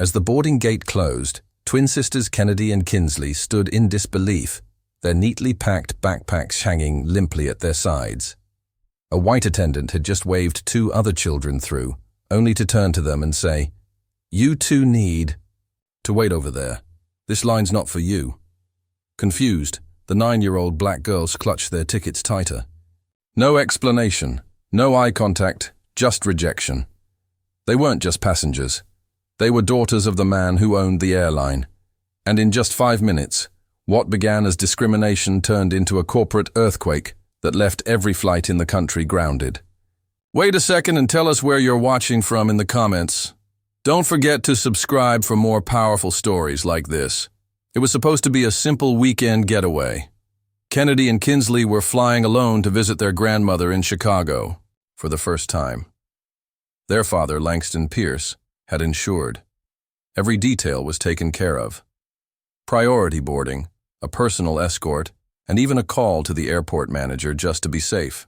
As the boarding gate closed, twin sisters Kennedy and Kinsley stood in disbelief, their neatly packed backpacks hanging limply at their sides. A white attendant had just waved two other children through, only to turn to them and say, "You two need to wait over there. This line's not for you." Confused, the 9-year-old black girls clutched their tickets tighter. No explanation, no eye contact, just rejection. They weren't just passengers. They were daughters of the man who owned the airline. And in just 5 minutes, what began as discrimination turned into a corporate earthquake that left every flight in the country grounded. Wait a second and tell us where you're watching from in the comments. Don't forget to subscribe for more powerful stories like this. It was supposed to be a simple weekend getaway. Kennedy and Kinsley were flying alone to visit their grandmother in Chicago for the first time. Their father, Langston Pierce, had insured. Every detail was taken care of. Priority boarding, a personal escort, and even a call to the airport manager just to be safe.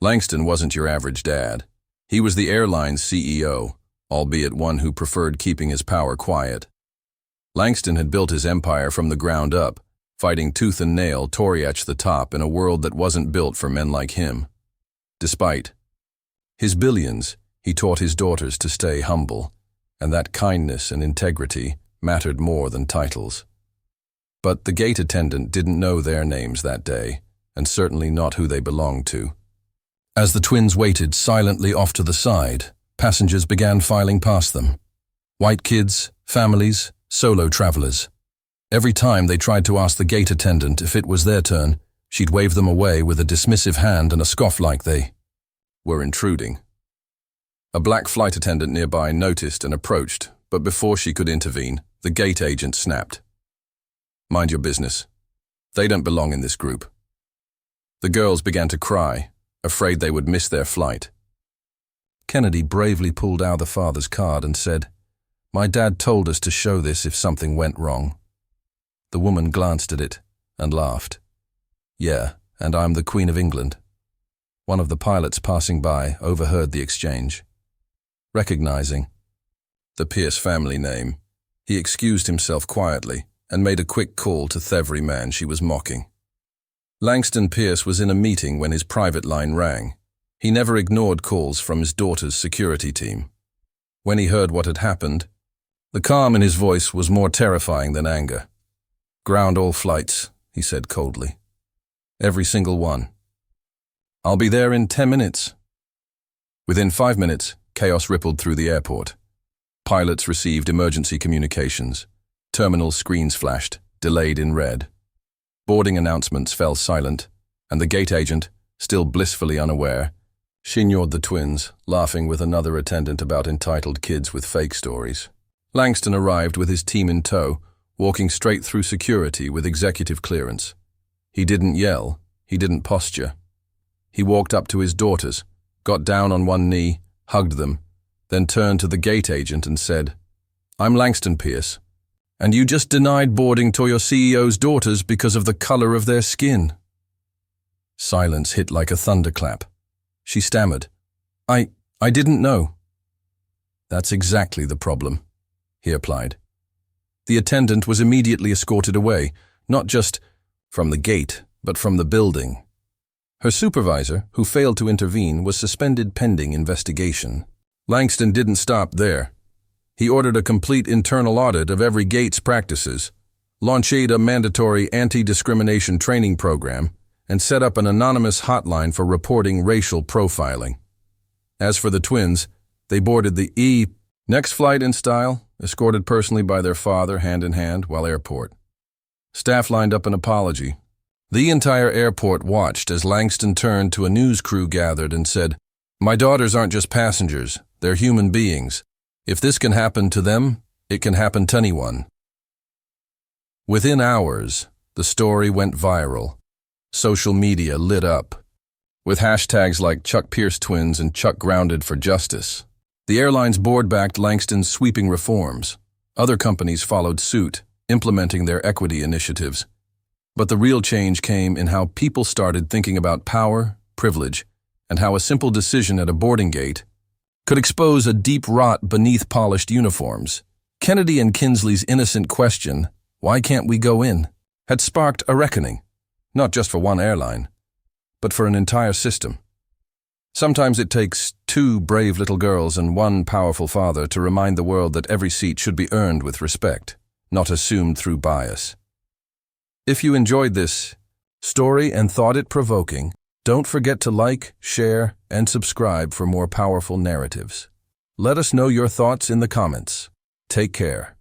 Langston wasn't your average dad. He was the airline's CEO, albeit one who preferred keeping his power quiet. Langston had built his empire from the ground up, fighting tooth and nail to reach the top in a world that wasn't built for men like him. Despite his billions, he taught his daughters to stay humble, and that kindness and integrity mattered more than titles. But the gate attendant didn't know their names that day, and certainly not who they belonged to. As the twins waited silently off to the side, passengers began filing past them. White kids, families, solo travelers. Every time they tried to ask the gate attendant if it was their turn, she'd wave them away with a dismissive hand and a scoff like they were intruding. A black flight attendant nearby noticed and approached, but before she could intervene, the gate agent snapped. "Mind your business. They don't belong in this group." The girls began to cry, afraid they would miss their flight. Kennedy bravely pulled out the father's card and said, "My dad told us to show this if something went wrong." The woman glanced at it and laughed. "Yeah, and I'm the Queen of England." One of the pilots passing by overheard the exchange. Recognizing the Pierce family name, he excused himself quietly and made a quick call to every man she was mocking. Langston Pierce was in a meeting when his private line rang. He never ignored calls from his daughter's security team. When he heard what had happened, the calm in his voice was more terrifying than anger. "Ground all flights," he said coldly. "Every single one. I'll be there in 10 minutes. Within 5 minutes, chaos rippled through the airport. Pilots received emergency communications. Terminal screens flashed, delayed in red. Boarding announcements fell silent, and the gate agent, still blissfully unaware, she ignored the twins, laughing with another attendant about entitled kids with fake stories. Langston arrived with his team in tow, walking straight through security with executive clearance. He didn't yell, he didn't posture. He walked up to his daughters, got down on one knee, hugged them, then turned to the gate agent and said, "I'm Langston Pierce, and you just denied boarding to your CEO's daughters because of the color of their skin." Silence hit like a thunderclap. She stammered, I didn't know." "That's exactly the problem," he applied. The attendant was immediately escorted away, not just from the gate, but from the building. Her supervisor, who failed to intervene, was suspended pending investigation. Langston didn't stop there. He ordered a complete internal audit of every gate's practices, launched a mandatory anti-discrimination training program, and set up an anonymous hotline for reporting racial profiling. As for the twins, they boarded the next flight in style, escorted personally by their father hand in hand while airport. Staff lined up an apology. The entire airport watched as Langston turned to a news crew gathered and said, "My daughters aren't just passengers, they're human beings. If this can happen to them, it can happen to anyone." Within hours, the story went viral. Social media lit up, with hashtags like Chuck Pierce Twins and Chuck Grounded for Justice. The airline's board backed Langston's sweeping reforms. Other companies followed suit, implementing their equity initiatives. But the real change came in how people started thinking about power, privilege, and how a simple decision at a boarding gate could expose a deep rot beneath polished uniforms. Kennedy and Kinsley's innocent question, "Why can't we go in?" had sparked a reckoning, not just for one airline, but for an entire system. Sometimes it takes two brave little girls and one powerful father to remind the world that every seat should be earned with respect, not assumed through bias. If you enjoyed this story and thought it provoking, don't forget to like, share, and subscribe for more powerful narratives. Let us know your thoughts in the comments. Take care.